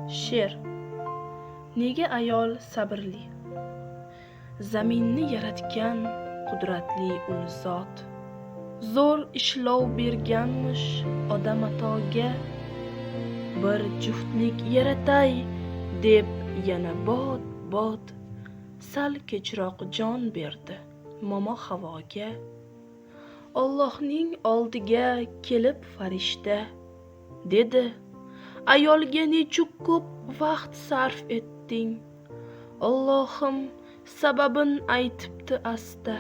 She'r. Nega ayol sabrli? Zaminni yaratgan qudratli ul zot, zo'r ishlov berganmish odam atoga. Bir juftlik yaratay deb yana bot sal kechroq jon berdi momo havoga. Allohning oldiga kelib farishta dedi, ayolga nechuk ko'p vaqt sarf etding. Allohim sababin aytibdi asta.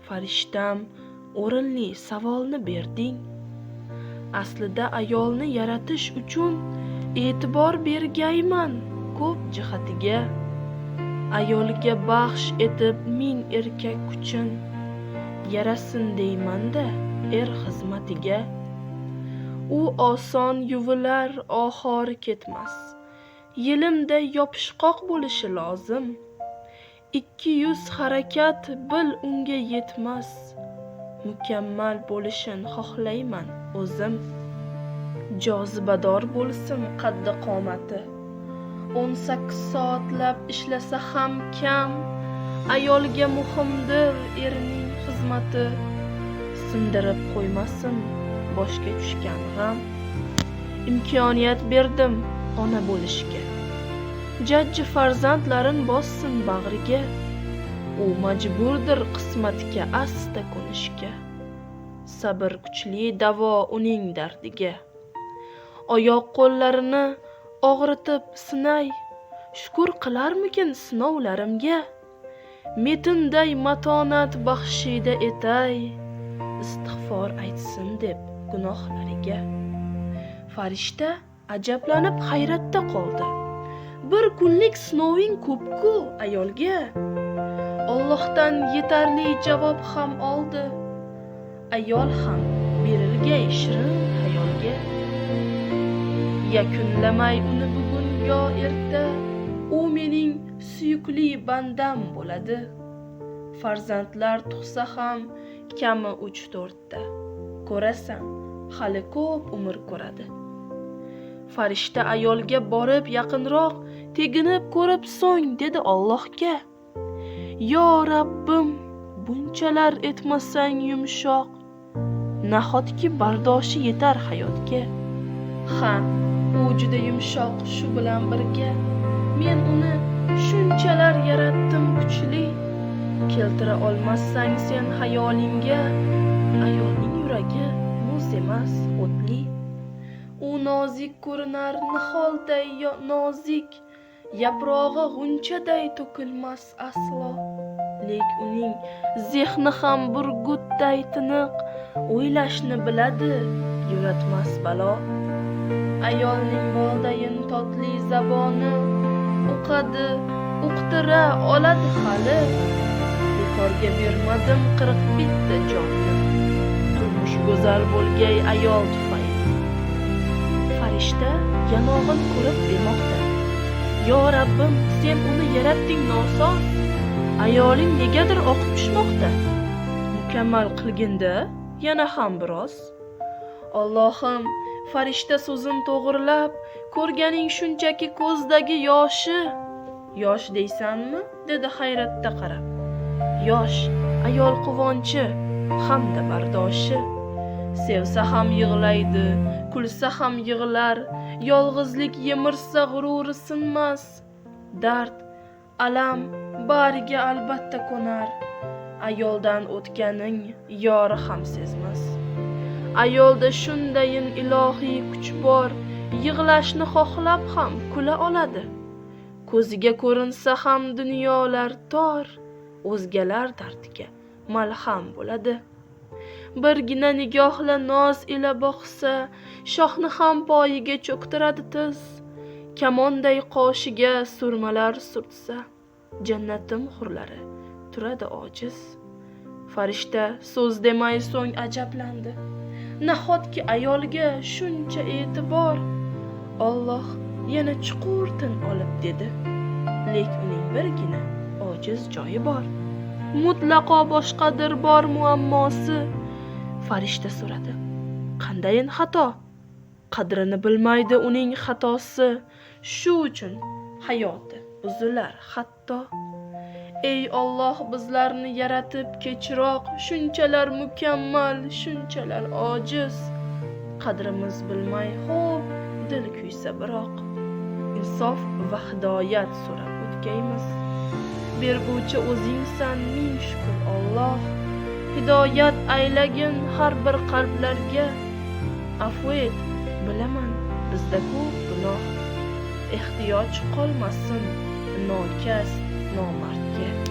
Farishtam o'rinli savolni berding. Aslida ayolni yaratish uchun e'tibor bergayman ko'p jihatiga. Ayolga baxsh etib ming erkak kuchin, yarasin deymanda xizmatiga. U oson yuvilar, ohori ketmas, yelimday yopishqoq bo'lishi lozim. 200 harakat bil unga yetmas, mukammal bo'lishini xohlayman o'zim. Jozibador bo'lsin qaddi qomati, 18 soatlab ishlasa ham kam. Ayolga muhimdir erning xizmati, sindirib qo'ymasin boshga tushgan g'am. Imkoniyat berdim ona bo'lishga, jajji farzandlarin bossin bag'riga. U majburdir qismatga asta ko'nishga, sabr kuchli davo uning dardiga. Oyoq qo'llarini og'ritib sinay, shukr qilarmikin sinovlarimga. Metinday matonat baxshida etay, istig'for aytsin deb gunohlariga. Farishta ajablanib hayratda qoldi. Bir kunlik sinoving ko'p-ku ayolga. Allohdan yetarli javob ham oldi. Ayol ham berilgay shirin hayolga. Yakunlamay uni bugun yo erta, u mening suyukli bandam bo'ladi. Farzandlar tug'sa ham kami 3-4 ta, ko'rasan hali ko'p umr ko'radi. Farishta ayolga borib yaqinroq teginib ko'rib so'ng dedi Allohga. Yo Rabbim, bunchalar etmasang yumshoq, nahotki bardoshi yetar hayotga. Ha, u juda yumshoq, shu bilan birga men uni shunchalar yaratdim kuchli. Keltira olmasang sen hayolingga, ayolning yuragi muz emas o'tli. U nozik ko'rinar niholday nozik, yaprog'i g'unchaday to'kilmas aslo. Lek uning zehni ham burgutday tiniq, o'ylashni biladi, yuratmas balo. Ayolning boldayin totli zaboni, o'qadi, uqtira oladi hali. Bekorga bermadim 41 ta jonni, turmush go'zal bo'lgay ayol tufayli. Farishta yanog'in ko'rib demoqda. Yo Rabbim, sen uni yaratding nosoz, ayoling negadir oqib tushmoqda. Mukammal qilginda yana ham biroz. Allohim, farishta so'zin to'g'rilab, ko'rganing shunchaki ko'zdagi yoshi. Yosh deysanmi? Dedi hayratda qarab. Yosh ayol quvonchi hamda bardoshi. Sevsa ham yig'laydi, kulsa ham yig'lar, yolg'izlik yemirsa g'ururi sinmas. Dard, alam bariga albatta ko'nar, ayoldan o'tganing yori ham sezmas. Ayolda shundayin ilohiy kuch bor, yig'lashni xohlab ham kula oladi. Ko'ziga ko'rinsa ham dunyolar tor, o'zgalar dardiga malham bo'ladi. Birgina nigohla noz ila boqsa, shohni ham poyiga cho'ktiradi tiz. Kamonday qoshiga surmalar surtsa, jannatim hurlari turadi ojiz. Farishta so'z demay so'ng ajablandi. Nahotki ayolga shuncha e'tibor, Alloh yana chuqur tin olib dedi. Lek uning birgina ojiz joyi bor. Mutlaqo boshqadir bor muammosi. Farishta so'radi. Qandayin xato? qadrini bilmaydi uning xatosi, shu uchun hayoti buzilar hatto. Ey Alloh, bizlarni yaratib kechroq, shunchalar mukammal, shunchalar ojiz. Qadrimiz bilmay xo'p dil kuysa biroq, insof va hidoyat so'rab o'tgaymiz. Berguvchi o'zingsan, ming shukr Alloh. Hidoyat aylagin har bir qalblarga. Afv et, bilaman bizda ko'p gunoh. Ehtiyoj qolmasin nokas, nomardga.